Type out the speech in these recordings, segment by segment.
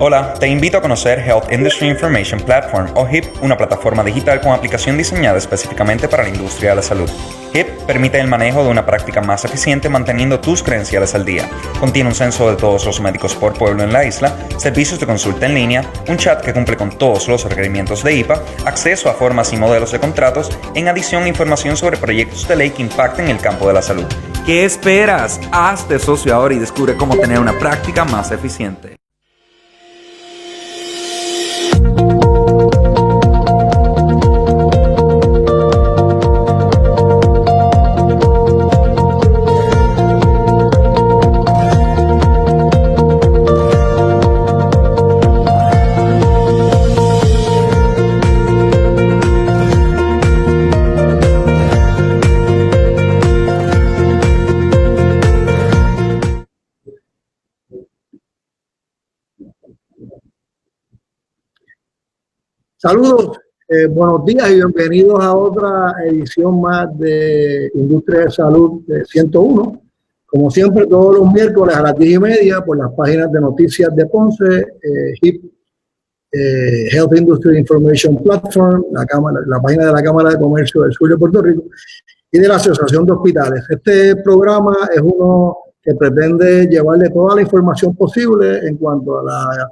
Hola, te invito a conocer Health Industry Information Platform o HIP, una plataforma digital con aplicación diseñada específicamente para la industria de la salud. HIP permite el manejo de una práctica más eficiente manteniendo tus credenciales al día. Contiene un censo de todos los médicos por pueblo en la isla, servicios de consulta en línea, un chat que cumple con todos los requerimientos de IPA, acceso a formas y modelos de contratos, en adición información sobre proyectos de ley que impacten el campo de la salud. ¿Qué esperas? Hazte socio ahora y descubre cómo tener una práctica más eficiente. Saludos, buenos días y bienvenidos a otra edición más de Industria de Salud 101. Como siempre, todos los miércoles a las 10:30 por las páginas de noticias de Ponce, HIP, Health Industry Information Platform, la página de la Cámara de Comercio del Sur de Puerto Rico y de la Asociación de Hospitales. Este programa es uno que pretende llevarle toda la información posible en cuanto a la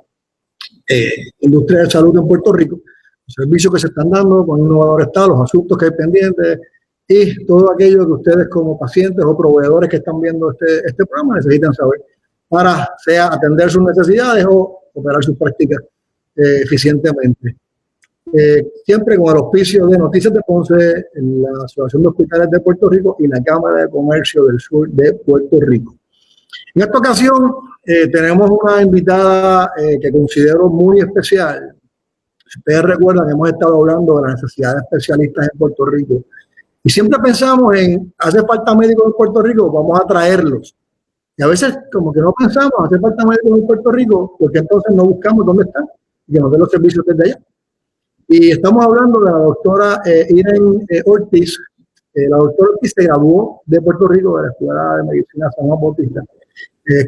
industria de salud en Puerto Rico, los servicios que se están dando, con un innovador estado, los asuntos que hay pendientes y todo aquello que ustedes como pacientes o proveedores que están viendo este programa necesitan saber para sea atender sus necesidades o operar sus prácticas eficientemente. Siempre con el auspicio de Noticias de Ponce, la Asociación de Hospitales de Puerto Rico y la Cámara de Comercio del Sur de Puerto Rico. En esta ocasión tenemos una invitada que considero muy especial. Si ustedes recuerdan, hemos estado hablando de las necesidades de especialistas en Puerto Rico y siempre pensamos en, hace falta médicos en Puerto Rico, vamos a traerlos. Y a veces como que no pensamos, hace falta médicos en Puerto Rico, porque entonces no buscamos dónde están y que nos den los servicios desde allá. Y estamos hablando de la doctora Irene Ortiz. La doctora Ortiz se graduó de Puerto Rico, de la Escuela de Medicina San Juan Bautista.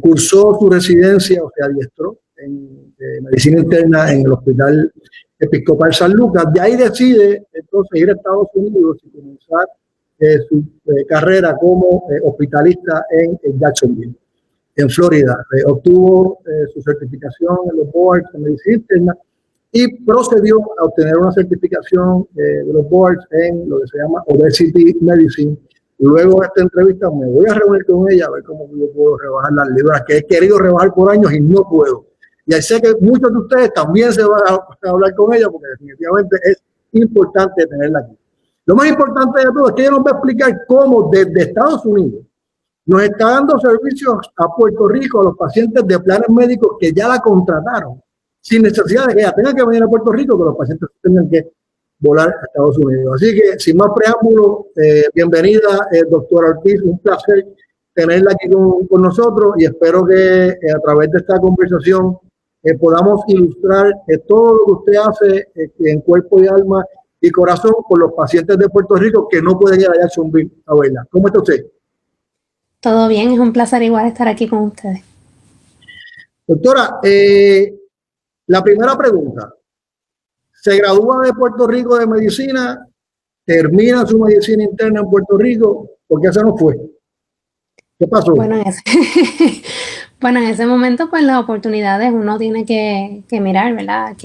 Cursó su residencia, o sea, adiestró en medicina interna en el Hospital Episcopal San Lucas. De ahí decide entonces ir a Estados Unidos y comenzar su carrera como hospitalista en Jacksonville, en Florida. Obtuvo su certificación en los boards de medicina interna y procedió a obtener una certificación de los boards en lo que se llama Obesity Medicine. Luego de esta entrevista me voy a reunir con ella a ver cómo yo puedo rebajar las libras que he querido rebajar por años y no puedo. Y ahí sé que muchos de ustedes también se van a hablar con ella porque definitivamente es importante tenerla aquí. Lo más importante de todo es que ella nos va a explicar cómo desde Estados Unidos nos está dando servicios a Puerto Rico, a los pacientes de planes médicos que ya la contrataron, sin necesidad de que ella tenga que venir a Puerto Rico, que los pacientes tengan que volar a Estados Unidos. Así que, sin más preámbulo, bienvenida, doctora Ortiz, un placer tenerla aquí con nosotros y espero que a través de esta conversación podamos ilustrar todo lo que usted hace en cuerpo y alma y corazón con los pacientes de Puerto Rico que no pueden ir allá a Jacksonville a verla. ¿Cómo está usted? Todo bien, es un placer igual estar aquí con ustedes. Doctora, la primera pregunta. Se gradúa de Puerto Rico de medicina, termina su medicina interna en Puerto Rico, ¿por qué se nos fue? ¿Qué pasó? Bueno, en ese momento, pues las oportunidades uno tiene que mirar, ¿verdad?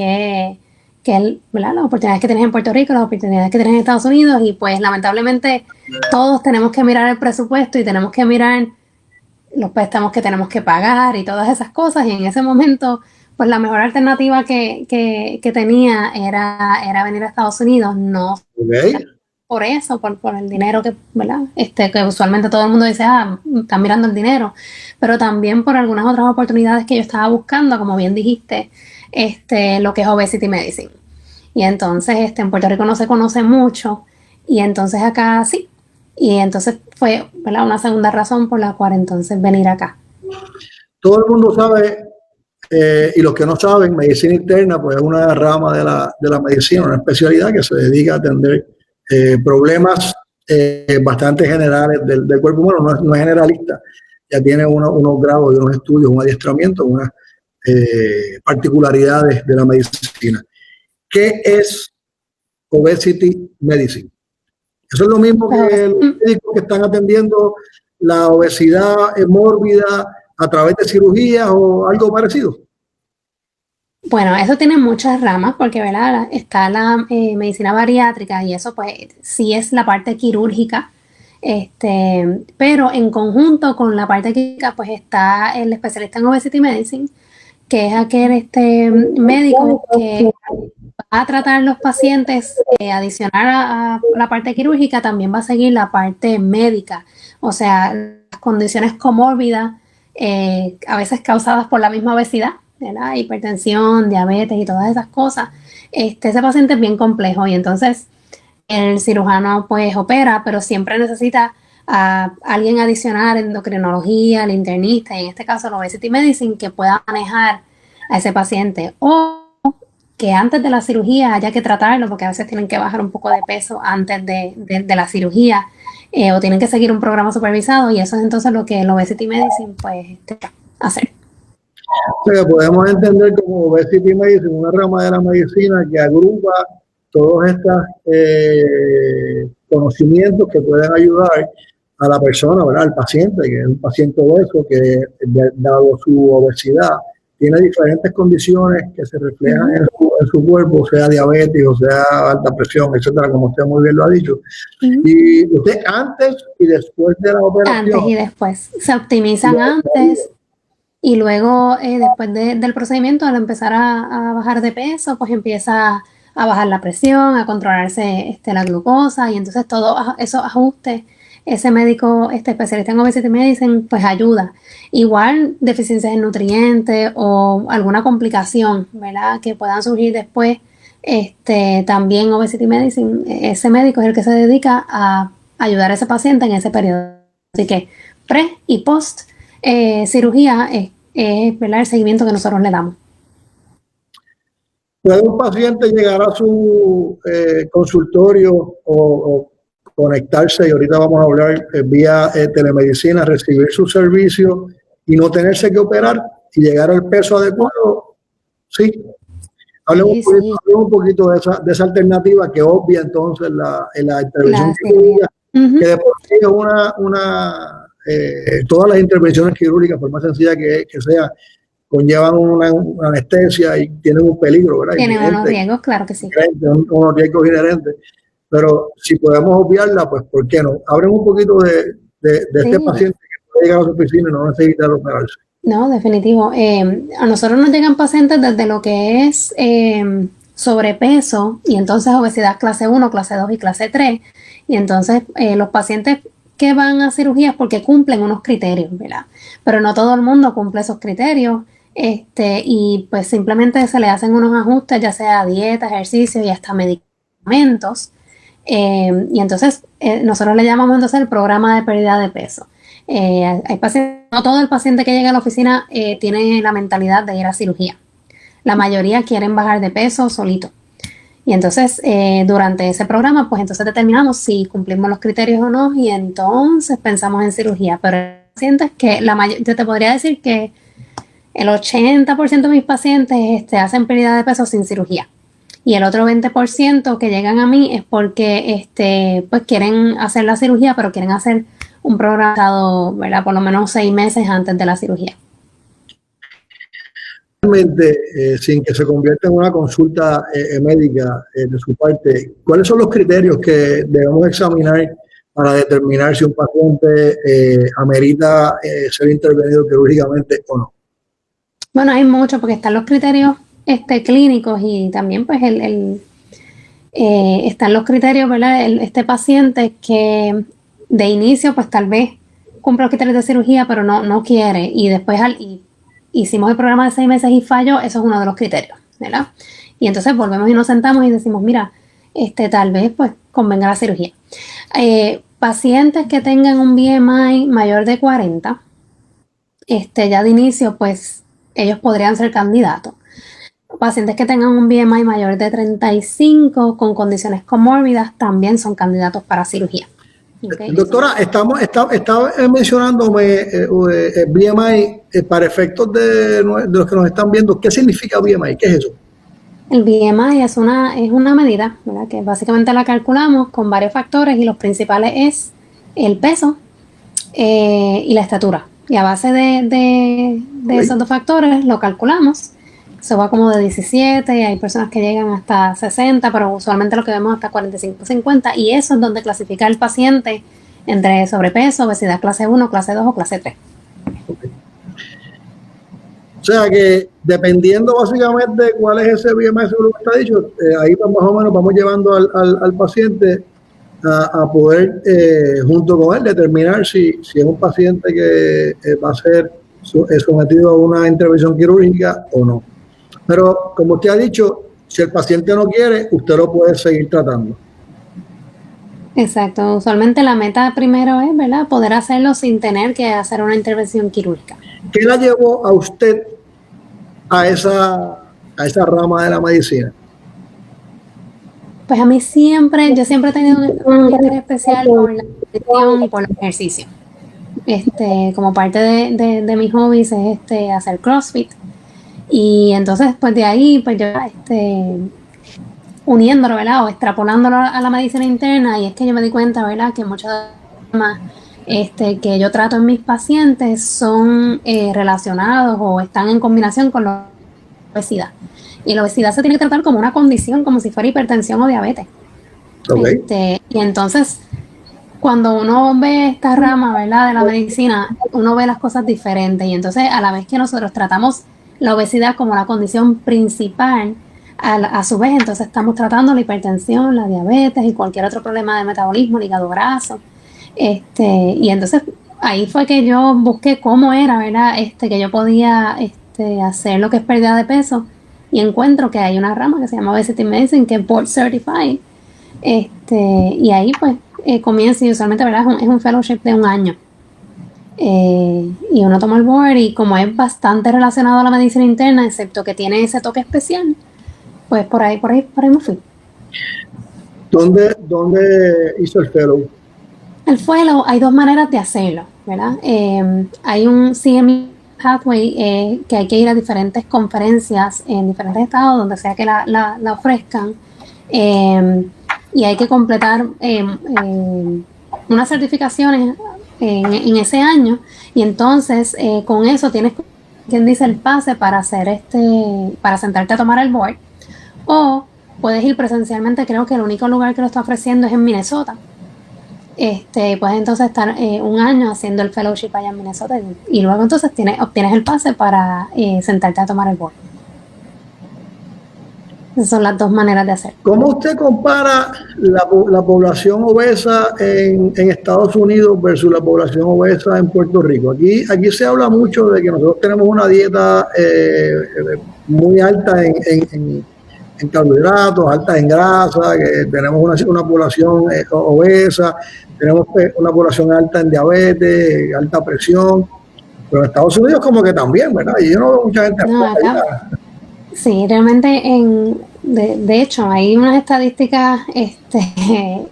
¿verdad? Las oportunidades que tienes en Puerto Rico, las oportunidades que tienes en Estados Unidos y pues lamentablemente todos tenemos que mirar el presupuesto y tenemos que mirar los préstamos que tenemos que pagar y todas esas cosas y en ese momento pues la mejor alternativa que tenía era venir a Estados Unidos, no por eso, por el dinero que, ¿verdad? Que usualmente todo el mundo dice, están mirando el dinero, pero también por algunas otras oportunidades que yo estaba buscando, como bien dijiste, lo que es Obesity Medicine. Y entonces en Puerto Rico no se conoce mucho y entonces acá sí. Y entonces fue, ¿verdad?, una segunda razón por la cual entonces venir acá. Todo el mundo sabe, y los que no saben, medicina interna pues es una rama de la medicina, una especialidad que se dedica a atender problemas bastante generales del cuerpo humano, no es generalista, ya tiene unos grados y unos estudios, un adiestramiento, unas particularidades de la medicina. ¿Qué es obesity medicine? Eso es lo mismo que los médicos que están atendiendo la obesidad mórbida a través de cirugías o algo parecido. Bueno, eso tiene muchas ramas porque, ¿verdad? Está la medicina bariátrica y eso pues sí es la parte quirúrgica, pero en conjunto con la parte quirúrgica pues está el especialista en obesity medicine, que es aquel médico que va a tratar los pacientes, adicional a la parte quirúrgica, también va a seguir la parte médica, o sea, las condiciones comórbidas, a veces causadas por la misma obesidad, ¿verdad? Hipertensión, diabetes y todas esas cosas. Ese paciente es bien complejo y entonces el cirujano pues opera, pero siempre necesita a alguien adicional, endocrinología, el internista, y en este caso el obesity medicine, que pueda manejar a ese paciente, o que antes de la cirugía haya que tratarlo, porque a veces tienen que bajar un poco de peso antes de la cirugía, o tienen que seguir un programa supervisado, y eso es entonces lo que el obesity medicine pues hacer. O sea, podemos entender como obesity medicine una rama de la medicina que agrupa todos estos conocimientos que pueden ayudar a la persona, ¿verdad? Al paciente, que es un paciente obeso que, dado su obesidad, tiene diferentes condiciones que se reflejan en su cuerpo, sea diabetes, o sea alta presión, etcétera, como usted muy bien lo ha dicho. Y usted antes y después de la operación. Antes y después. Se optimizan antes. Y luego, después del procedimiento, al empezar a bajar de peso, pues empieza a bajar la presión, a controlarse la glucosa, y entonces todos esos ajustes, ese médico especialista en obesity medicine, pues ayuda. Igual deficiencias en nutrientes o alguna complicación, ¿verdad?, que puedan surgir después, también obesity medicine, ese médico es el que se dedica a ayudar a ese paciente en ese periodo. Así que pre y post cirugía es, ¿verdad?, el seguimiento que nosotros le damos. ¿Puede un paciente llegar a su consultorio o conectarse, y ahorita vamos a hablar vía telemedicina, recibir su servicio y no tenerse que operar y llegar al peso adecuado? Sí. Hablemos un poquito de esa alternativa que obvia entonces la intervención quirúrgica, que de por sí es todas las intervenciones quirúrgicas, por más sencilla que sea, conllevan una anestesia y tienen un peligro, ¿verdad? Tienen unos riesgos, claro que sí. Unos riesgos inherentes. Pero si podemos obviarla, pues ¿por qué no? Hablen un poquito de este paciente que puede llegar a su oficina y no necesita operarse. No, definitivo. A nosotros nos llegan pacientes desde lo que es sobrepeso, y entonces obesidad clase 1, clase 2 y clase 3. Y entonces los pacientes que van a cirugías porque cumplen unos criterios, ¿verdad? Pero no todo el mundo cumple esos criterios, y pues simplemente se le hacen unos ajustes, ya sea dieta, ejercicio y hasta medicamentos. Y entonces nosotros le llamamos entonces el programa de pérdida de peso. Hay pacientes, no todo el paciente que llega a la oficina tiene la mentalidad de ir a cirugía. La mayoría quieren bajar de peso solito. Y entonces durante ese programa pues entonces determinamos si cumplimos los criterios o no, y entonces pensamos en cirugía. Pero hay pacientes que yo te podría decir que el 80% de mis pacientes hacen pérdida de peso sin cirugía. Y el otro 20% que llegan a mí es porque pues quieren hacer la cirugía, pero quieren hacer un programa, ¿verdad?, por lo menos 6 meses antes de la cirugía. Realmente, sin que se convierta en una consulta médica de su parte, ¿cuáles son los criterios que debemos examinar para determinar si un paciente amerita ser intervenido quirúrgicamente o no? Bueno, hay mucho, porque están los criterios clínicos, y también pues están los criterios, ¿verdad? Este paciente que de inicio pues tal vez cumple los criterios de cirugía, pero no quiere, y después hicimos el programa de 6 meses y falló. Eso es uno de los criterios, ¿verdad? Y entonces volvemos y nos sentamos y decimos, mira, tal vez pues convenga la cirugía. Pacientes que tengan un BMI mayor de 40, ya de inicio pues ellos podrían ser candidatos. Pacientes que tengan un BMI mayor de 35 con condiciones comórbidas también son candidatos para cirugía. Okay. Doctora, estaba mencionándome BMI para efectos de los que nos están viendo, ¿qué significa BMI? ¿Qué es eso? El BMI es una medida, ¿verdad? Que básicamente la calculamos con varios factores y los principales es el peso y la estatura. Y a base de esos dos factores lo calculamos. Eso va como de 17 y hay personas que llegan hasta 60, pero usualmente lo que vemos hasta 45, 50 y eso es donde clasifica el paciente entre sobrepeso, obesidad clase 1, clase 2 o clase 3. Okay. O sea que dependiendo básicamente de cuál es ese BMI, según lo que está dicho, ahí más o menos vamos llevando al paciente a poder, junto con él, determinar si es un paciente que va a ser sometido a una intervención quirúrgica o no. Pero, como usted ha dicho, si el paciente no quiere, usted lo puede seguir tratando. Exacto. Usualmente la meta primero es, ¿verdad?, poder hacerlo sin tener que hacer una intervención quirúrgica. ¿Qué la llevó a usted a esa rama de la medicina? Pues a mí yo siempre he tenido un interés especial por la nutrición y por el ejercicio. Como parte de mis hobbies es hacer CrossFit. Y entonces, pues de ahí, pues yo uniéndolo, ¿verdad? O extrapolándolo a la medicina interna, y es que yo me di cuenta, ¿verdad?, que muchos de los temas que yo trato en mis pacientes son relacionados o están en combinación con la obesidad. Y la obesidad se tiene que tratar como una condición, como si fuera hipertensión o diabetes. Okay. Y entonces, cuando uno ve esta rama, ¿verdad?, de la medicina, uno ve las cosas diferentes. Y entonces, a la vez que nosotros tratamos la obesidad como la condición principal, a su vez entonces estamos tratando la hipertensión, la diabetes y cualquier otro problema de metabolismo, el hígado graso. Y entonces ahí fue que yo busqué cómo era, ¿verdad?, que yo podía hacer lo que es pérdida de peso, y encuentro que hay una rama que se llama Obesity Medicine, que es Board Certified. Y ahí pues comienza, y usualmente, ¿verdad?, es un fellowship de 1 año. Y uno toma el board, y como es bastante relacionado a la medicina interna, excepto que tiene ese toque especial, pues por ahí me fui. ¿Dónde hizo el fellow? El fellow, hay 2 maneras de hacerlo, ¿verdad? Hay un CME Pathway que hay que ir a diferentes conferencias en diferentes estados, donde sea que la ofrezcan, y hay que completar unas certificaciones en ese año, y entonces con eso tienes, quien dice, el pase para hacer para sentarte a tomar el board, o puedes ir presencialmente. Creo que el único lugar que lo está ofreciendo es en Minnesota. Puedes entonces estar 1 año haciendo el fellowship allá en Minnesota, y luego entonces obtienes el pase para sentarte a tomar el board. Esas son las 2 maneras de hacer. ¿Cómo usted compara la población obesa en Estados Unidos versus la población obesa en Puerto Rico? Aquí se habla mucho de que nosotros tenemos una dieta muy alta en carbohidratos, alta en grasa, que tenemos una población obesa, tenemos una población alta en diabetes, alta presión, pero en Estados Unidos como que también, ¿verdad? Y yo no veo mucha gente acá. Sí, realmente de hecho hay unas estadísticas,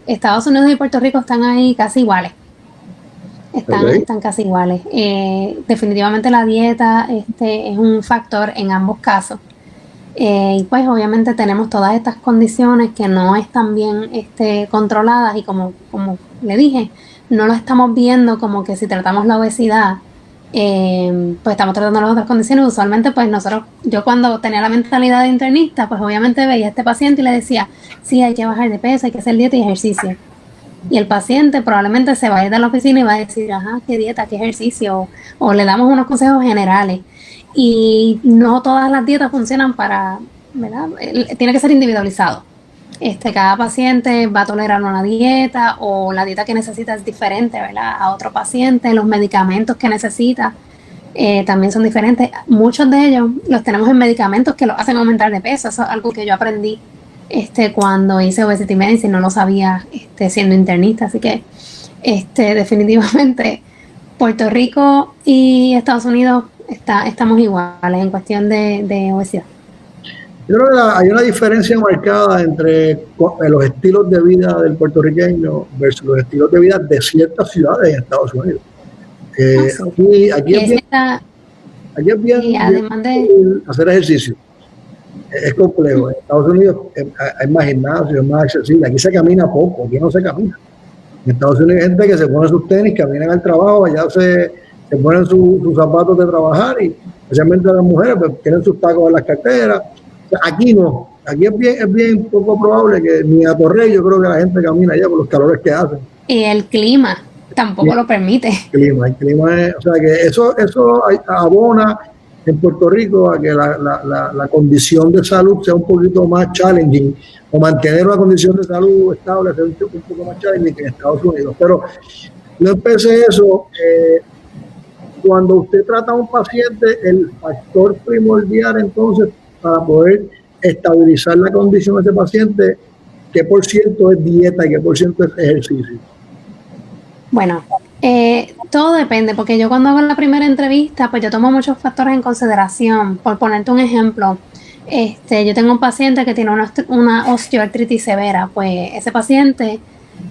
Estados Unidos y Puerto Rico están ahí casi iguales. Están casi iguales. Definitivamente la dieta es un factor en ambos casos. Y pues obviamente tenemos todas estas condiciones que no están bien controladas, y como le dije, no lo estamos viendo como que si tratamos la obesidad, pues estamos tratando las otras condiciones. Usualmente pues yo cuando tenía la mentalidad de internista, pues obviamente veía a este paciente y le decía, sí, hay que bajar de peso, hay que hacer dieta y ejercicio. Y el paciente probablemente se va a ir de la oficina y va a decir, ajá, qué dieta, qué ejercicio, o le damos unos consejos generales. Y no todas las dietas funcionan para, ¿verdad? Tiene que ser individualizado. Cada paciente va a tolerar una dieta, o la dieta que necesita es diferente, ¿verdad?, a otro paciente. Los medicamentos que necesita también son diferentes. Muchos de ellos los tenemos en medicamentos que los hacen aumentar de peso. Eso es algo que yo aprendí cuando hice Obesity Medicine, no lo sabía siendo internista. Así que definitivamente Puerto Rico y Estados Unidos estamos iguales en cuestión de obesidad. Yo creo que hay una diferencia marcada entre los estilos de vida del puertorriqueño versus los estilos de vida de ciertas ciudades en Estados Unidos. Aquí es bien, Y además de bien hacer ejercicio. Es complejo. En Estados Unidos hay más gimnasios, es más accesible. Aquí se camina poco, aquí no se camina. En Estados Unidos hay gente que se pone sus tenis, caminan al trabajo, allá se ponen sus zapatos de trabajar y especialmente las mujeres pues, tienen sus tacos en las carteras. O sea, aquí no. Aquí es bien poco probable que ni a Torrey yo creo que la gente camina allá por los calores que hacen. y el clima tampoco lo permite. El clima es, o sea que eso abona en Puerto Rico a que la condición de salud sea un poquito más challenging o mantener una condición de salud estable sea un poco más challenging que en Estados Unidos. Pero no empecé eso. Cuando usted trata a un paciente, el factor primordial entonces para poder estabilizar la condición de ese paciente, ¿qué por ciento es dieta y qué por ciento es ejercicio? Bueno, todo depende, porque yo cuando hago la primera entrevista, pues yo tomo muchos factores en consideración. Por ponerte un ejemplo, yo tengo un paciente que tiene una osteoartritis severa, pues ese paciente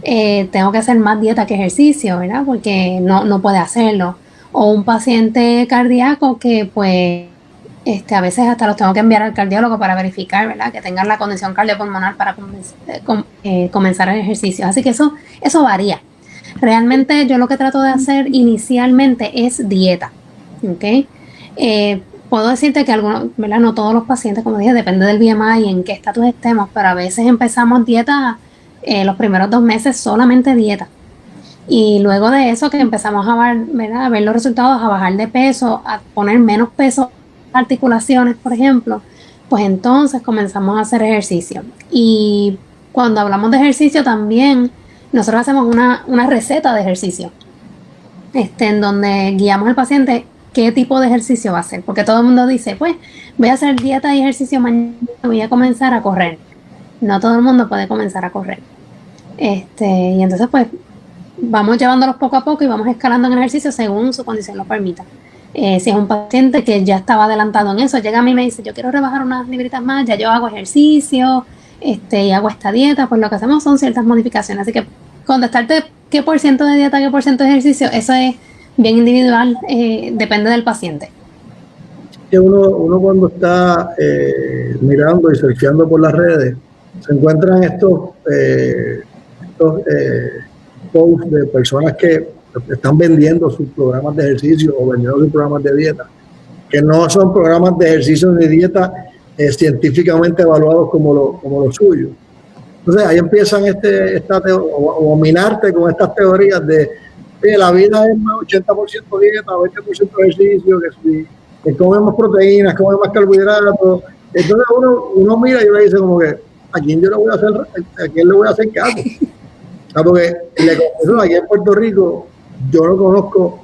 tengo que hacer más dieta que ejercicio, ¿verdad? Porque no puede hacerlo. O un paciente cardíaco que pues a veces hasta los tengo que enviar al cardiólogo para verificar, ¿verdad? Que tengan la condición cardiopulmonar para comenzar el ejercicio. Así que eso varía. Realmente yo lo que trato de hacer inicialmente es dieta, ¿ok? Puedo decirte que algunos, ¿verdad? No todos los pacientes, como dije, depende del BMI y en qué estatus estemos, pero a veces empezamos dieta los primeros 2 meses solamente dieta. Y luego de eso que empezamos a ver los resultados, a bajar de peso, a poner menos peso articulaciones, por ejemplo, pues entonces comenzamos a hacer ejercicio. Y cuando hablamos de ejercicio también, nosotros hacemos una receta de ejercicio, en donde guiamos al paciente qué tipo de ejercicio va a hacer, porque todo el mundo dice, pues voy a hacer dieta y ejercicio mañana, voy a comenzar a correr. No todo el mundo puede comenzar a correr. Y entonces pues vamos llevándolos poco a poco y vamos escalando en el ejercicio según su condición lo permita. Si es un paciente que ya estaba adelantado en eso, llega a mí y me dice, yo quiero rebajar unas libritas más, ya yo hago ejercicio, y hago esta dieta, pues lo que hacemos son ciertas modificaciones. Así que contestarte qué por ciento de dieta, qué por ciento de ejercicio, eso es bien individual, depende del paciente. Uno cuando está mirando y surfeando por las redes, se encuentran estos posts de personas que están vendiendo sus programas de ejercicio o vendiendo sus programas de dieta, que no son programas de ejercicio ni dieta científicamente evaluados como lo suyo. Entonces ahí empiezan o minarte con estas teorías de la vida es más 80% dieta, 20% ejercicio, que comemos proteínas, comemos más carbohidratos. Entonces uno mira y uno dice como que ¿a quién le voy a hacer caso? Porque aquí en Puerto Rico yo no conozco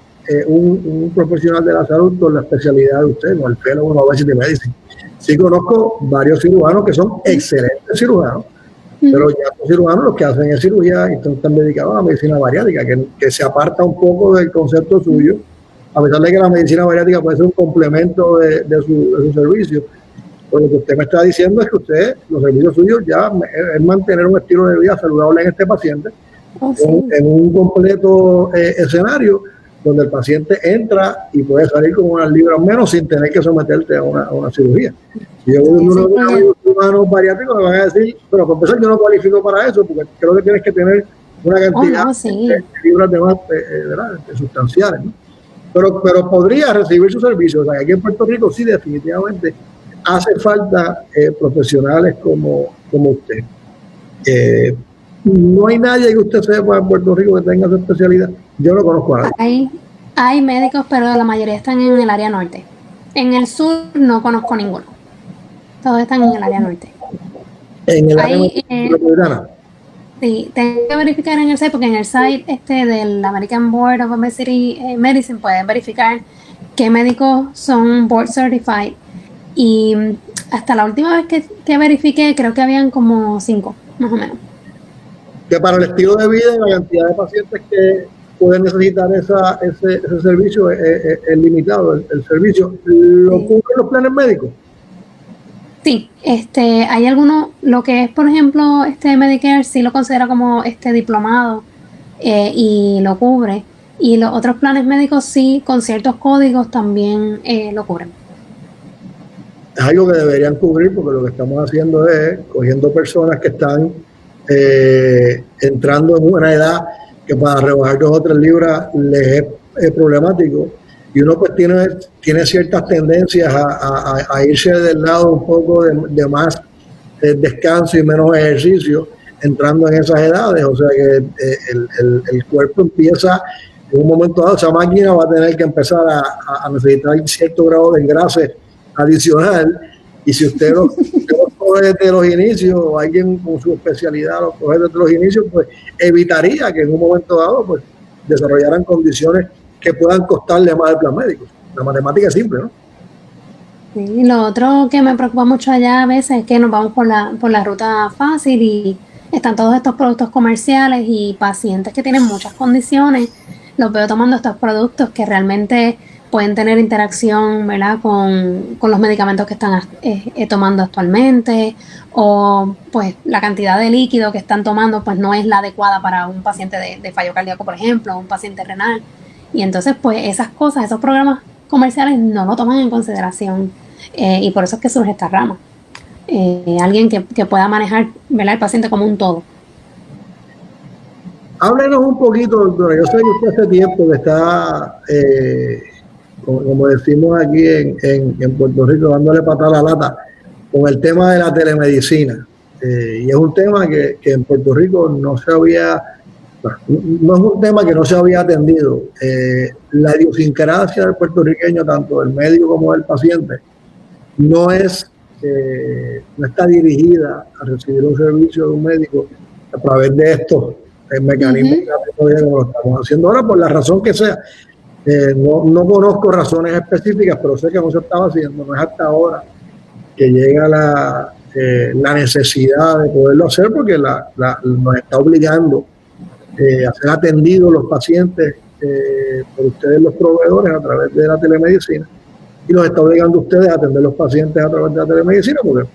un profesional de la salud con la especialidad de usted, con el fellow en Obesity Medicine. Sí conozco varios cirujanos que son excelentes cirujanos, pero ya son cirujanos los que hacen es cirugía y están dedicados a la medicina bariátrica, que se aparta un poco del concepto suyo, a pesar de que la medicina bariátrica puede ser un complemento de su servicio. Pero lo que usted me está diciendo es que los servicios suyos ya es mantener un estilo de vida saludable en este paciente, en un completo escenario donde el paciente entra y puede salir con unas libras menos sin tener que someterte a una cirugía. Si yo voy a unos cirujanos bariátricos me van a decir, pero por empezar yo no cualifico para eso porque creo que tienes que tener una cantidad de libras de más sustanciales, ¿no? Pero podría recibir su servicio. O sea, aquí en Puerto Rico sí definitivamente hace falta profesionales como usted. No hay nadie que usted sepa en Puerto Rico que tenga su especialidad. Yo no conozco a nadie. Hay médicos, pero la mayoría están en el área norte. En el sur no conozco ninguno. Todos están en el área norte. ¿En el área metropolitana? Sí, tengo que verificar en el site, porque en el site del American Board of Obesity Medicine pueden verificar qué médicos son board certified. Y hasta la última vez que verifiqué, creo que habían como 5, más o menos. Que para el estilo de vida y la cantidad de pacientes que pueden necesitar ese servicio es limitado. El servicio lo cubren los planes médicos. Sí, hay algunos, lo que es, por ejemplo, Medicare sí lo considera como diplomado y lo cubre, Y los otros planes médicos sí, con ciertos códigos también lo cubren. Es algo que deberían cubrir porque lo que estamos haciendo es cogiendo personas que están entrando en una edad que para rebajar 2 o 3 libras les es problemático, y uno pues tiene ciertas tendencias a irse del lado un poco de más descanso y menos ejercicio entrando en esas edades. O sea que el cuerpo empieza en un momento dado, esa máquina va a tener que empezar a necesitar cierto grado de engrase adicional, y si usted los coge desde los inicios, o alguien con su especialidad los coge desde los inicios, pues evitaría que en un momento dado pues desarrollaran condiciones que puedan costarle más al plan médico. La matemática es simple, ¿no? Sí, lo otro que me preocupa mucho allá a veces es que nos vamos por la ruta fácil y están todos estos productos comerciales, y pacientes que tienen muchas condiciones los veo tomando estos productos que realmente pueden tener interacción, ¿verdad?, con los medicamentos que están tomando actualmente, o pues la cantidad de líquido que están tomando pues no es la adecuada para un paciente de fallo cardíaco, por ejemplo, o un paciente renal. Y entonces pues esas cosas, esos programas comerciales no lo toman en consideración, y por eso es que surge esta rama. Alguien que pueda manejar, ¿verdad?, el paciente como un todo. Háblenos un poquito, doctora. Yo sé que usted hace tiempo que está, como decimos aquí en Puerto Rico, dándole patada a la lata con el tema de la telemedicina. Y es un tema que en Puerto Rico no es un tema que no se había atendido. La idiosincrasia del puertorriqueño, tanto del médico como del paciente, no está dirigida a recibir un servicio de un médico a través de estos mecanismos como lo estamos haciendo ahora, por la razón que sea. No conozco razones específicas, pero sé que no se estaba haciendo. No es hasta ahora que llega la necesidad de poderlo hacer, porque nos está obligando a ser atendidos los pacientes por ustedes, los proveedores, a través de la telemedicina, y los está obligando a ustedes a atender los pacientes a través de la telemedicina, porque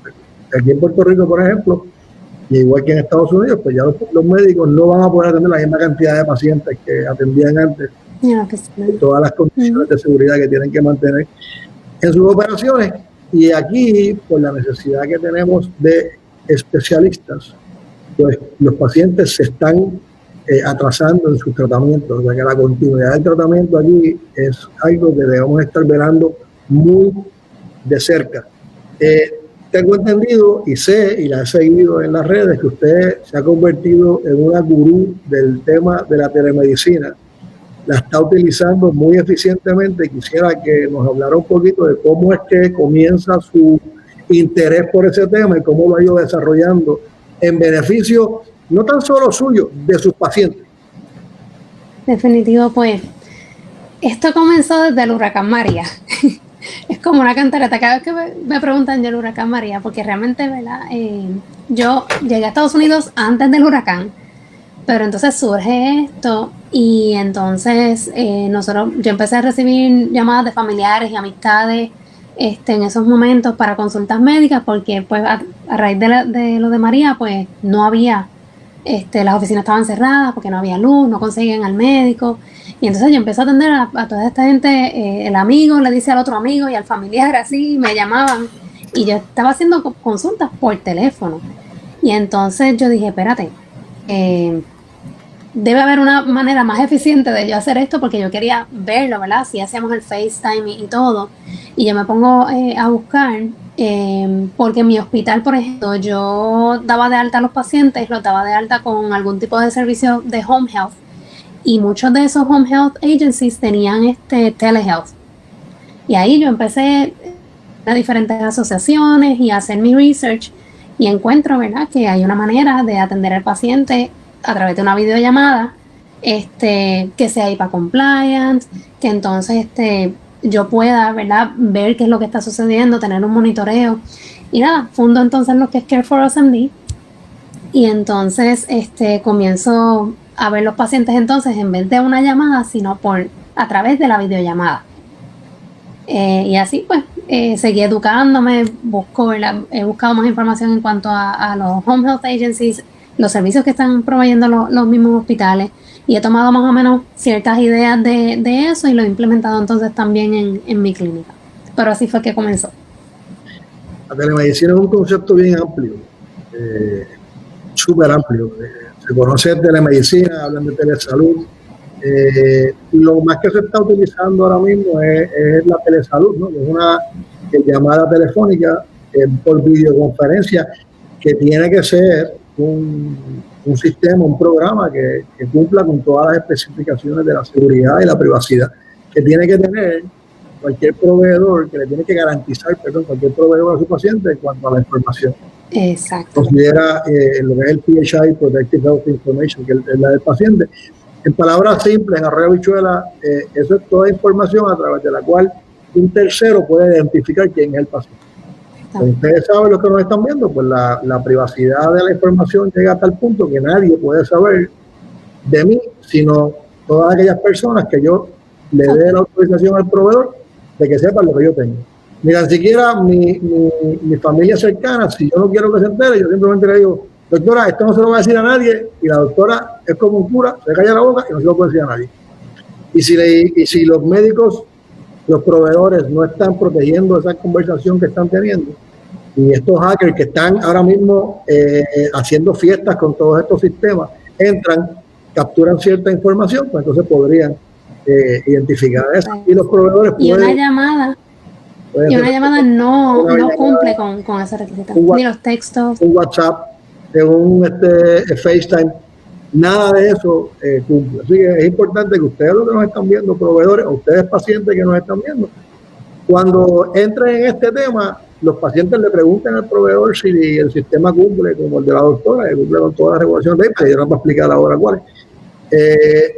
aquí en Puerto Rico, por ejemplo, y igual que en Estados Unidos, pues ya los médicos no van a poder atender la misma cantidad de pacientes que atendían antes, todas las condiciones de seguridad que tienen que mantener en sus operaciones. Y aquí, por la necesidad que tenemos de especialistas, pues los pacientes se están atrasando en sus tratamientos. O sea que la continuidad del tratamiento aquí es algo que debemos estar velando muy de cerca. Tengo entendido y sé, y la he seguido en las redes, que usted se ha convertido en una gurú del tema de la telemedicina. La está utilizando muy eficientemente. Quisiera que nos hablara un poquito de cómo es que comienza su interés por ese tema y cómo lo ha ido desarrollando en beneficio no tan solo suyo, de sus pacientes. Definitivo, pues esto comenzó desde el huracán María. Es como una cantareta. Cada vez que me preguntan del huracán María, porque realmente, ¿verdad? Yo llegué a Estados Unidos antes del huracán, pero entonces surge esto, y entonces yo empecé a recibir llamadas de familiares y amistades en esos momentos para consultas médicas, porque pues a raíz de lo de María, pues no había, las oficinas estaban cerradas porque no había luz, no conseguían al médico. Y entonces yo empecé a atender a toda esta gente. El amigo le dice al otro amigo y al familiar, así me llamaban, y yo estaba haciendo consultas por teléfono. Y entonces yo dije, espérate, debe haber una manera más eficiente de yo hacer esto, porque yo quería verlo, ¿verdad? Si hacíamos el FaceTime y todo. Y yo me pongo a buscar, porque en mi hospital, por ejemplo, yo daba de alta a los pacientes, los daba de alta con algún tipo de servicio de home health. Y muchos de esos home health agencies tenían telehealth. Y ahí yo empecé a diferentes asociaciones y a hacer mi research, y encuentro, ¿verdad?, que hay una manera de atender al paciente a través de una videollamada, que sea HIPAA compliance, que entonces yo pueda, ¿verdad?, ver qué es lo que está sucediendo, tener un monitoreo. Y nada, fundo entonces lo que es Care for Us MD, y entonces comienzo a ver los pacientes entonces en vez de una llamada, sino a través de la videollamada. Y así pues seguí educándome, he buscado más información en cuanto a los home health agencies, los servicios que están proveyendo los mismos hospitales, Y he tomado más o menos ciertas ideas de eso y lo he implementado entonces también en mi clínica. Pero así fue que comenzó. La telemedicina es un concepto bien amplio, súper amplio. Se conoce telemedicina, hablan de telesalud. Lo más que se está utilizando ahora mismo es la telesalud, ¿no? Es una llamada telefónica por videoconferencia que tiene que ser un sistema, un programa que cumpla con todas las especificaciones de la seguridad y la privacidad que tiene que tener cualquier proveedor, que le tiene que garantizar, cualquier proveedor a su paciente en cuanto a la información. Exacto. Considera lo que es el PHI, Protected Health Information, que es la del paciente. En palabras simples, en arroyo habichuela, eso es toda información a través de la cual un tercero puede identificar quién es el paciente. Ustedes saben lo que nos están viendo, pues la privacidad de la información llega a tal punto que nadie puede saber de mí, sino todas aquellas personas que yo le dé la autorización al proveedor de que sepan lo que yo tengo. Mira, ni siquiera mi familia cercana, si yo no quiero que se entere, yo simplemente le digo, doctora, esto no se lo va a decir a nadie, y la doctora es como un cura, se calla la boca y no se lo puede decir a nadie. Y si los médicos, los proveedores no están protegiendo esa conversación que están teniendo, y estos hackers que están ahora mismo haciendo fiestas con todos estos sistemas, entran, capturan cierta información, pues entonces podrían identificar eso. Y los proveedores pueden... Y una llamada no cumple con ese requisito. Ni los textos. Un WhatsApp, un FaceTime, nada de eso cumple. Así que es importante que ustedes, los que nos están viendo, proveedores, o ustedes pacientes que nos están viendo, cuando entren en este tema, los pacientes le pregunten al proveedor si el sistema cumple, como el de la doctora, que cumple con todas las regulaciones de IPA, y yo no voy a explicar ahora cuáles.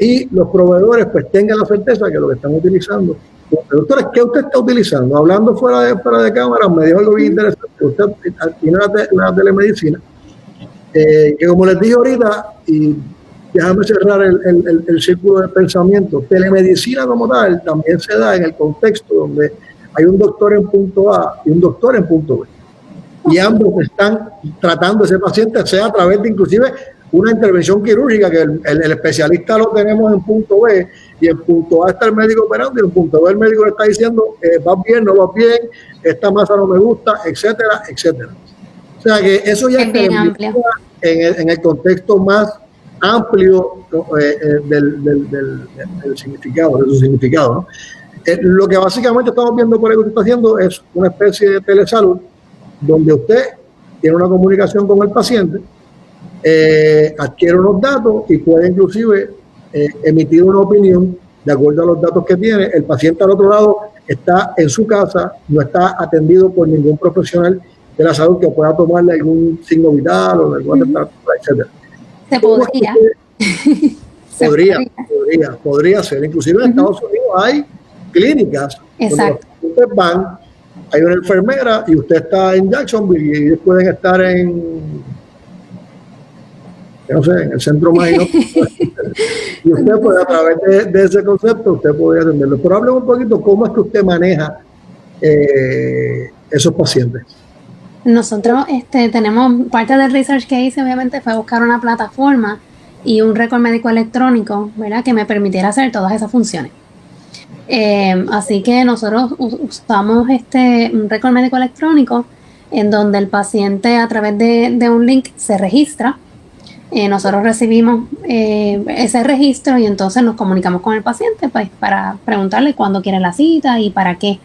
Y los proveedores pues tengan la certeza que lo que están utilizando. Doctora, ¿qué usted está utilizando? Hablando fuera de cámara, me dijo algo bien interesante. Usted tiene una telemedicina, que como les dije ahorita, y déjame cerrar el círculo de pensamiento, telemedicina como tal también se da en el contexto donde hay un doctor en punto A y un doctor en punto B. Y ambos están tratando a ese paciente, sea a través de inclusive una intervención quirúrgica, que el especialista lo tenemos en punto B, y en punto A está el médico operando, y en punto B el médico le está diciendo, va bien, no va bien, esta masa no me gusta, etcétera, etcétera. O sea que eso ya es bien amplio. En el contexto más amplio del significado, de su significado, ¿no? Lo que básicamente estamos viendo por ahí que usted está haciendo es una especie de telesalud, donde usted tiene una comunicación con el paciente, adquiere unos datos y puede inclusive emitir una opinión de acuerdo a los datos que tiene. El paciente al otro lado está en su casa, no está atendido por ningún profesional de la salud que pueda tomarle algún signo vital o alguna temperatura, etcétera. Se podría ser. Inclusive en Estados Unidos hay clínicas donde los pacientes van, hay una enfermera y usted está en Jacksonville y ellos pueden estar en el centro médico. Y usted, pues, a través de ese concepto, usted podría atenderlo. Pero hable un poquito cómo es que usted maneja esos pacientes. Nosotros tenemos, parte del research que hice, obviamente, fue buscar una plataforma y un récord médico electrónico, ¿verdad?, que me permitiera hacer todas esas funciones. Así que nosotros usamos un récord médico electrónico en donde el paciente, a través de un link, se registra. Nosotros recibimos ese registro y entonces nos comunicamos con el paciente, pues, para preguntarle cuándo quiere la cita y para qué,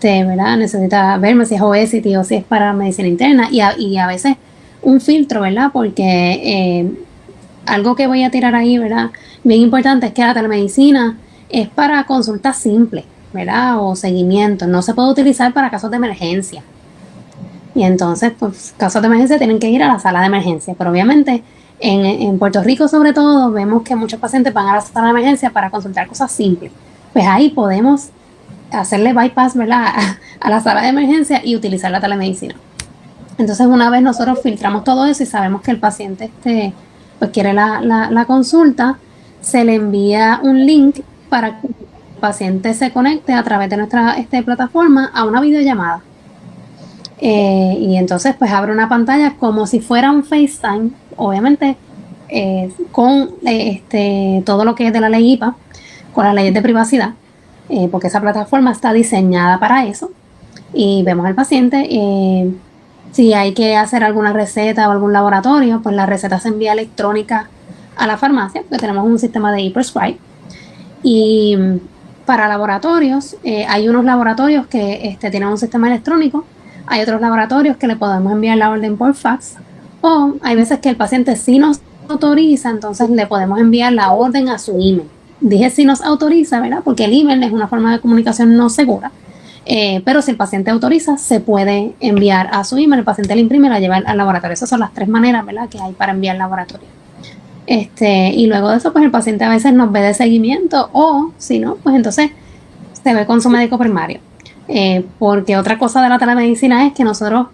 ¿verdad?, necesita verme, si es obesity o si es para medicina interna, y a veces un filtro, ¿verdad?, porque algo que voy a tirar ahí, ¿verdad?, bien importante, es que la telemedicina es para consultas simples, ¿verdad?, o seguimiento. No se puede utilizar para casos de emergencia. Y entonces, pues, casos de emergencia tienen que ir a la sala de emergencia. Pero obviamente, en Puerto Rico sobre todo, vemos que muchos pacientes van a la sala de emergencia para consultar cosas simples. Pues ahí podemos hacerle bypass, ¿verdad?, a la sala de emergencia y utilizar la telemedicina. Entonces, una vez nosotros filtramos todo eso y sabemos que el paciente pues quiere la consulta, se le envía un link para que el paciente se conecte a través de nuestra plataforma a una videollamada. Y entonces pues abre una pantalla como si fuera un FaceTime, obviamente con todo lo que es de la ley IPA, con las leyes de privacidad, porque esa plataforma está diseñada para eso. Y vemos al paciente, si hay que hacer alguna receta o algún laboratorio, pues la receta se envía electrónica a la farmacia, porque tenemos un sistema de e-prescribe. Y para laboratorios, hay unos laboratorios que tienen un sistema electrónico, hay otros laboratorios que le podemos enviar la orden por fax, o hay veces que el paciente sí nos autoriza, entonces le podemos enviar la orden a su email. Dije si nos autoriza, ¿verdad? Porque el email es una forma de comunicación no segura. Pero si el paciente autoriza, se puede enviar a su email, el paciente la imprime y la lleva al laboratorio. Esas son las 3 maneras, ¿verdad?, que hay para enviar al laboratorio. Y luego de eso, pues el paciente a veces nos ve de seguimiento, o si no, pues entonces se ve con su médico primario. Porque otra cosa de la telemedicina es que nosotros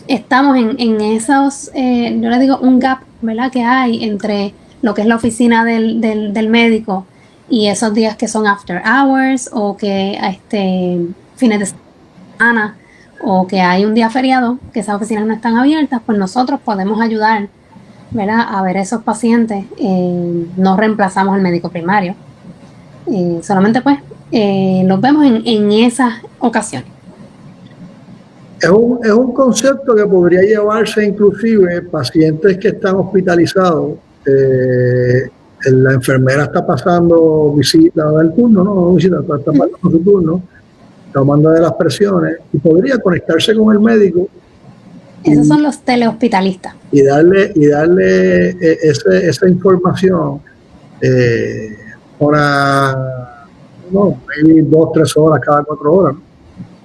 estamos en esos, yo le digo, un gap, ¿verdad?, que hay entre lo que es la oficina del médico y esos días que son after hours, o que fines de semana, o que hay un día feriado, que esas oficinas no están abiertas, pues nosotros podemos ayudar, ¿verdad?, a ver esos pacientes. No reemplazamos al médico primario, solamente pues los vemos en esas ocasiones. Es un concepto que podría llevarse inclusive pacientes que están hospitalizados. La enfermera está pasando visita del turno, no visita, está pasando su turno, tomando de las presiones, y podría conectarse con el médico. Esos son los telehospitalistas. Y darle esa información maybe 2-3 horas cada 4 horas, ¿no?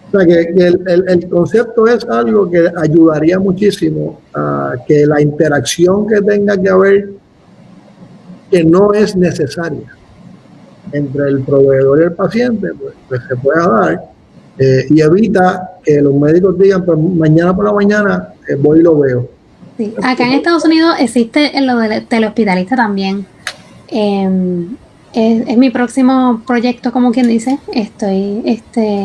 O sea que el concepto es algo que ayudaría muchísimo a que la interacción que tenga que haber, que no es necesaria, entre el proveedor y el paciente, pues se pueda dar, y evita que los médicos digan, pues mañana por la mañana voy y lo veo. Sí. Acá en Estados Unidos existe lo del telehospitalista también. Es mi próximo proyecto, como quien dice. Estoy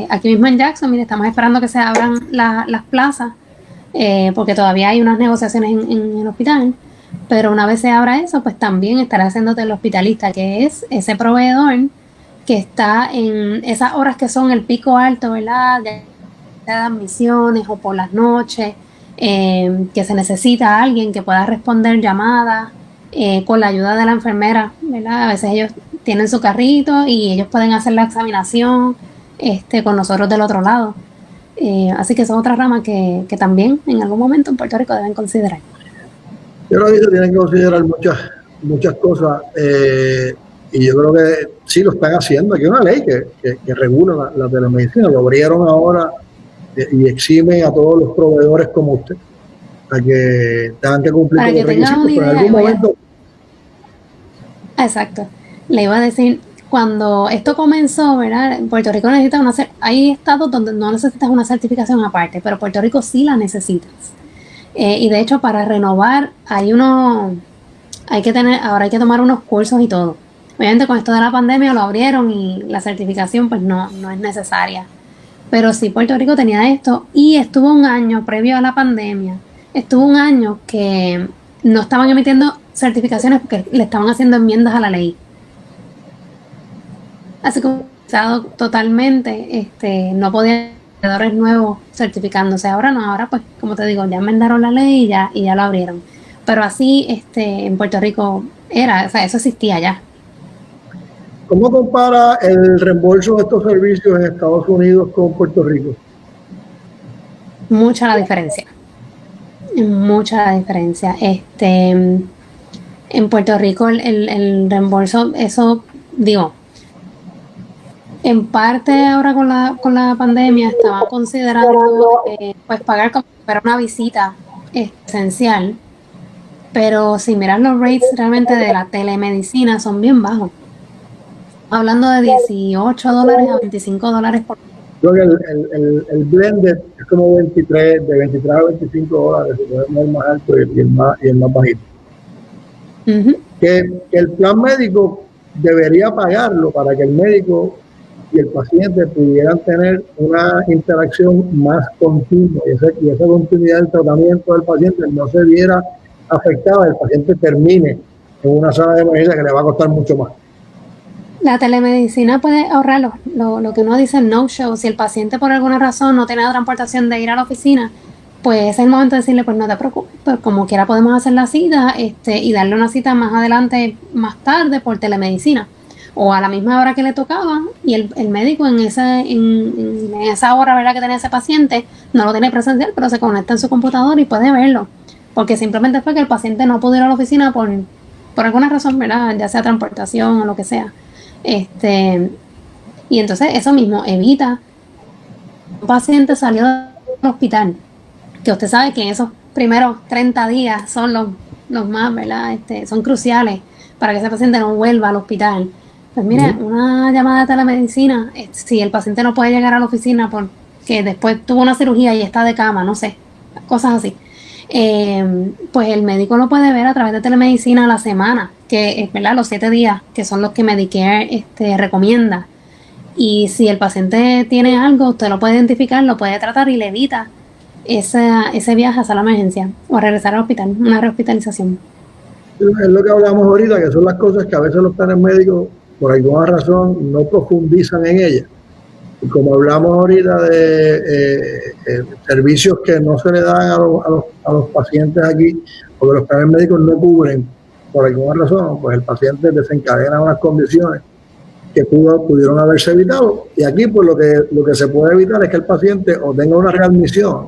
aquí mismo en Jackson. Mire, estamos esperando que se abran las plazas, porque todavía hay unas negociaciones en el hospital. Pero una vez se abra eso, pues también estará haciendo telehospitalista, que es ese proveedor que está en esas horas que son el pico alto, ¿verdad?, de admisiones, o por las noches, que se necesita a alguien que pueda responder llamadas con la ayuda de la enfermera, ¿verdad? A veces ellos tienen su carrito y ellos pueden hacer la examinación con nosotros del otro lado. Así que son otras ramas que también en algún momento en Puerto Rico deben considerar. Yo creo que se tienen que considerar muchas cosas, y yo creo que sí lo están haciendo. Aquí hay una ley que regula la telemedicina, lo abrieron ahora, y exime a todos los proveedores como usted a que tengan que cumplir con los requisitos, pero en algún momento... Exacto. Le iba a decir, cuando esto comenzó, ¿verdad?, en Puerto Rico hay estados donde no necesitas una certificación aparte, pero Puerto Rico sí la necesitas. Y de hecho, para renovar, ahora hay que tomar unos cursos y todo. Obviamente con esto de la pandemia lo abrieron y la certificación pues no es necesaria. Pero sí, Puerto Rico tenía esto, y estuvo un año previo a la pandemia, que no estaban emitiendo certificaciones porque le estaban haciendo enmiendas a la ley. Así que totalmente, no podían proveedores nuevos certificándose. Ahora no, ahora pues, como te digo, ya enmendaron la ley y ya lo abrieron. Pero así, en Puerto Rico eso existía ya. ¿Cómo compara el reembolso de estos servicios en Estados Unidos con Puerto Rico? Mucha la diferencia. En Puerto Rico el reembolso, eso digo, en parte ahora con la pandemia estaban considerando pues pagar como si fuera una visita esencial, pero si miras los rates realmente de la telemedicina son bien bajos, hablando de $18 a $25 por... Creo que el blended es como de 23 a $25, si podemos más alto y el más bajito. Que el plan médico debería pagarlo para que el médico y el paciente pudieran tener una interacción más continua, y esa continuidad del tratamiento del paciente no se viera afectada, el paciente termine en una sala de emergencia que le va a costar mucho más. La telemedicina puede ahorrar lo que uno dice no-show. Si el paciente por alguna razón no tiene la transportación de ir a la oficina, pues es el momento de decirle, pues no te preocupes, pues como quiera podemos hacer la cita y darle una cita más adelante, más tarde por telemedicina o a la misma hora que le tocaba, y el médico en esa hora, ¿verdad?, que tenía ese paciente no lo tiene presencial, pero se conecta en su computador y puede verlo, porque simplemente fue que el paciente no pudo ir a la oficina por alguna razón, ¿verdad?, ya sea transportación o lo que sea. Y entonces eso mismo evita un paciente salió del hospital, que usted sabe que en esos primeros 30 días son los más, ¿verdad?, son cruciales para que ese paciente no vuelva al hospital. Pues mire, una llamada de telemedicina, si el paciente no puede llegar a la oficina porque después tuvo una cirugía y está de cama, no sé, cosas así, pues el médico lo puede ver a través de telemedicina a la semana, que es, ¿verdad?, los 7 días, que son los que Medicare recomienda. Y si el paciente tiene algo, usted lo puede identificar, lo puede tratar y le evita ese viaje hacia la emergencia o a regresar al hospital, una rehospitalización. Es lo que hablamos ahorita, que son las cosas que a veces los planes médicos, por alguna razón, no profundizan en ellas. Y como hablamos ahorita de servicios que no se le dan a los pacientes aquí, porque los planes médicos no cubren por alguna razón, pues el paciente desencadena unas condiciones que pudieron haberse evitado. Y aquí pues lo que se puede evitar es que el paciente o tenga una readmisión,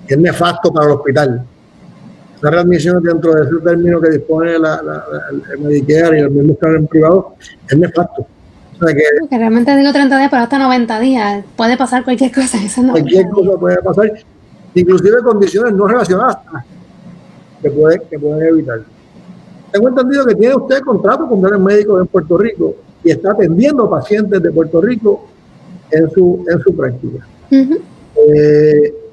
que es nefasto para el hospital. La readmisión dentro de ese término que dispone el Medicare y el mismo plan privado es nefasto. O sea que realmente digo 30 días, pero hasta 90 días. Puede pasar cualquier cosa. Cualquier cosa puede pasar, inclusive condiciones no relacionadas que pueden evitar. Tengo entendido que tiene usted contrato con planes médicos en Puerto Rico y está atendiendo pacientes de Puerto Rico en su práctica.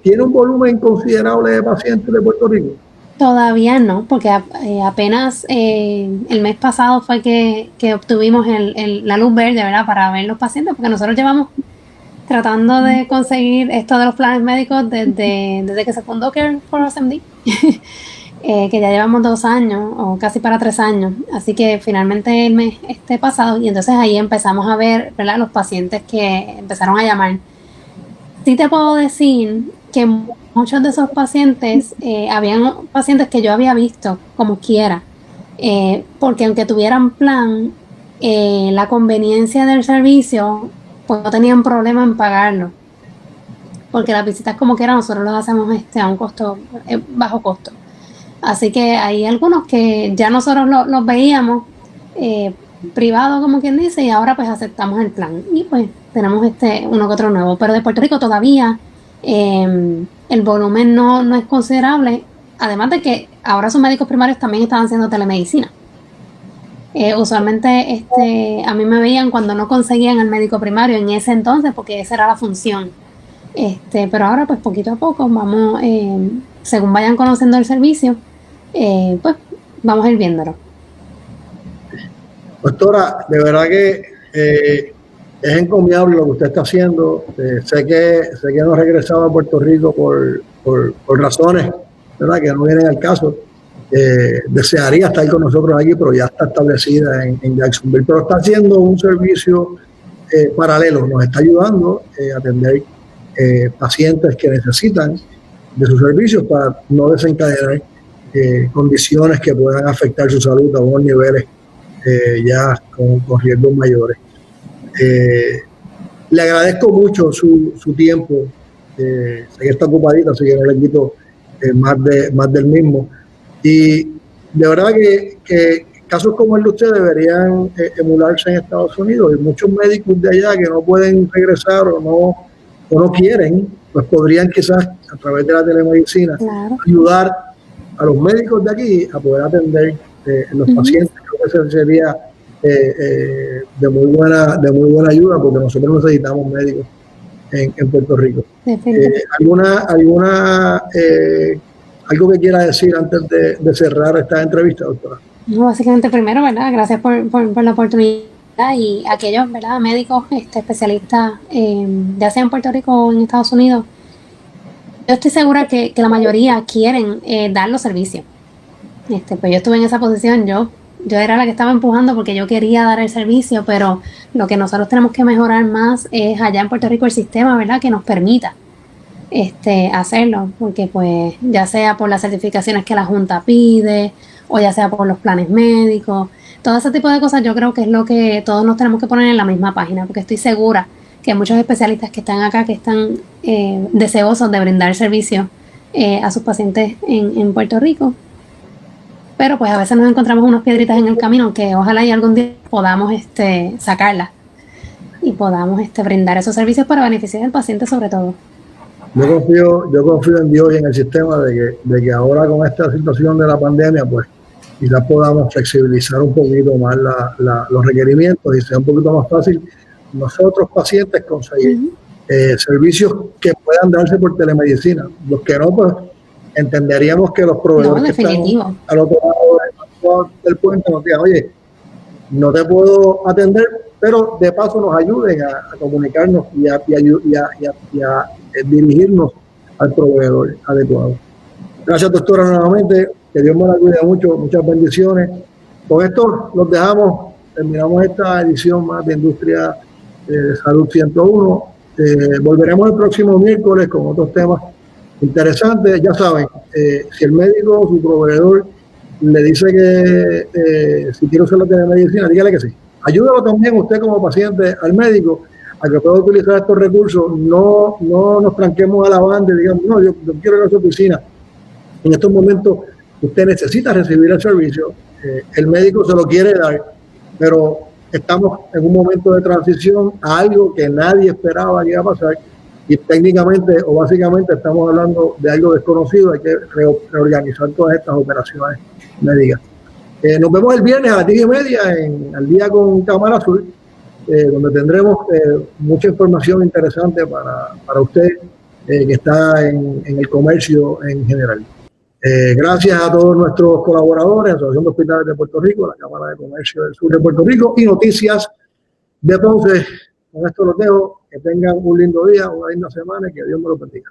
¿Tiene un volumen considerable de pacientes de Puerto Rico? Todavía no, porque apenas el mes pasado fue que obtuvimos la luz verde, ¿verdad?, para ver los pacientes, porque nosotros llevamos tratando de conseguir esto de los planes médicos desde que se fundó Care for Us MD, que ya llevamos 2 años o casi para 3 años, así que finalmente el mes pasado, y entonces ahí empezamos a ver, ¿verdad?, los pacientes que empezaron a llamar. Sí te puedo decir que muchos de esos pacientes, habían pacientes que yo había visto como quiera, porque aunque tuvieran plan, la conveniencia del servicio, pues no tenían problema en pagarlo, porque las visitas como quiera nosotros las hacemos a un costo, bajo costo. Así que hay algunos que ya nosotros los veíamos privado, como quien dice, y ahora pues aceptamos el plan y pues tenemos uno que otro nuevo, pero de Puerto Rico todavía el volumen no es considerable, además de que ahora sus médicos primarios también están haciendo telemedicina. Usualmente a mí me veían cuando no conseguían el médico primario en ese entonces, porque esa era la función, pero ahora pues poquito a poco vamos, según vayan conociendo el servicio, pues vamos a ir viéndolo. Doctora, de verdad que es encomiable lo que usted está haciendo. Sé que no ha regresado a Puerto Rico por razones, ¿verdad?, que no vienen al caso. Desearía estar con nosotros aquí, pero ya está establecida en Jacksonville. Pero está haciendo un servicio paralelo, nos está ayudando a atender pacientes que necesitan de sus servicios para no desencadenar condiciones que puedan afectar su salud a unos niveles ya con riesgos mayores. Le agradezco mucho su tiempo. Sé que está ocupadita, así que no le quito más del mismo. Y de verdad que casos como el de usted deberían emularse en Estados Unidos, y muchos médicos de allá que no pueden regresar o no quieren, pues podrían quizás a través de la telemedicina ayudar a los médicos de aquí a poder atender los pacientes. Creo que eso sería de muy buena ayuda, porque nosotros necesitamos médicos en Puerto Rico. ¿Algo que quiera decir antes de cerrar esta entrevista, doctora? No, básicamente primero, ¿verdad?, gracias por la oportunidad, y aquellos, ¿verdad?, médicos especialistas, ya sea en Puerto Rico o en Estados Unidos, yo estoy segura que la mayoría quieren dar los servicios. Pues yo estuve en esa posición, yo era la que estaba empujando porque yo quería dar el servicio, pero lo que nosotros tenemos que mejorar más es allá en Puerto Rico el sistema, ¿verdad? Que nos permita hacerlo, porque pues ya sea por las certificaciones que la Junta pide o ya sea por los planes médicos, todo ese tipo de cosas yo creo que es lo que todos nos tenemos que poner en la misma página, porque estoy segura que hay muchos especialistas que están acá que están deseosos de brindar servicio a sus pacientes en Puerto Rico, pero pues a veces nos encontramos unas piedritas en el camino que ojalá y algún día podamos sacarlas y podamos brindar esos servicios para beneficiar al paciente sobre todo. Yo confío en Dios y en el sistema de que ahora con esta situación de la pandemia, pues quizás podamos flexibilizar un poquito más los requerimientos y sea un poquito más fácil nosotros pacientes conseguir servicios que puedan darse por telemedicina. Los que no, pues entenderíamos que los proveedores que están al otro lado del puente nos digan, oye, no te puedo atender, pero de paso nos ayuden a comunicarnos y a dirigirnos al proveedor adecuado. Gracias, doctora, nuevamente. Que Dios me la cuide mucho. Muchas bendiciones. Con esto los dejamos. Terminamos esta edición más de Industria de Salud 101. Volveremos el próximo miércoles con otros temas interesantes. Ya saben, si el médico o su proveedor le dice que si quiere usar la telemedicina, dígale que sí. Ayúdalo también usted como paciente al médico a que pueda utilizar estos recursos. No nos tranquemos a la banda y digamos, no, yo quiero ir a su oficina. En estos momentos usted necesita recibir el servicio, el médico se lo quiere dar, pero estamos en un momento de transición a algo que nadie esperaba que iba a pasar y técnicamente o básicamente estamos hablando de algo desconocido. Hay que reorganizar todas estas operaciones médicas. Nos vemos el viernes a las 10:30 Al Día con Cámara Azul, donde tendremos mucha información interesante para usted que está en el comercio en general. Gracias a todos nuestros colaboradores, Asociación de Hospitales de Puerto Rico, la Cámara de Comercio del Sur de Puerto Rico y Noticias de Ponce. Con esto los dejo. Que tengan un lindo día, una linda semana y que Dios me lo bendiga.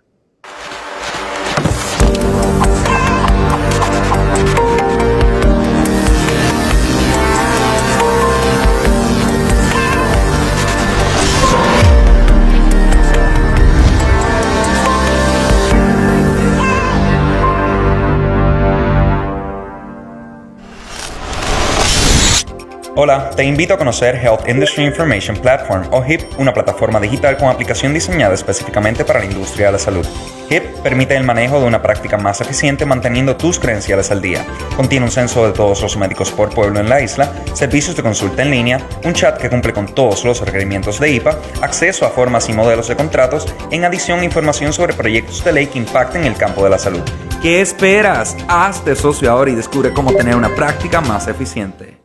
Hola, te invito a conocer Health Industry Information Platform o HIP, una plataforma digital con aplicación diseñada específicamente para la industria de la salud. HIP permite el manejo de una práctica más eficiente manteniendo tus credenciales al día. Contiene un censo de todos los médicos por pueblo en la isla, servicios de consulta en línea, un chat que cumple con todos los requerimientos de IPA, acceso a formas y modelos de contratos, en adición información sobre proyectos de ley que impacten el campo de la salud. ¿Qué esperas? Hazte socio ahora y descubre cómo tener una práctica más eficiente.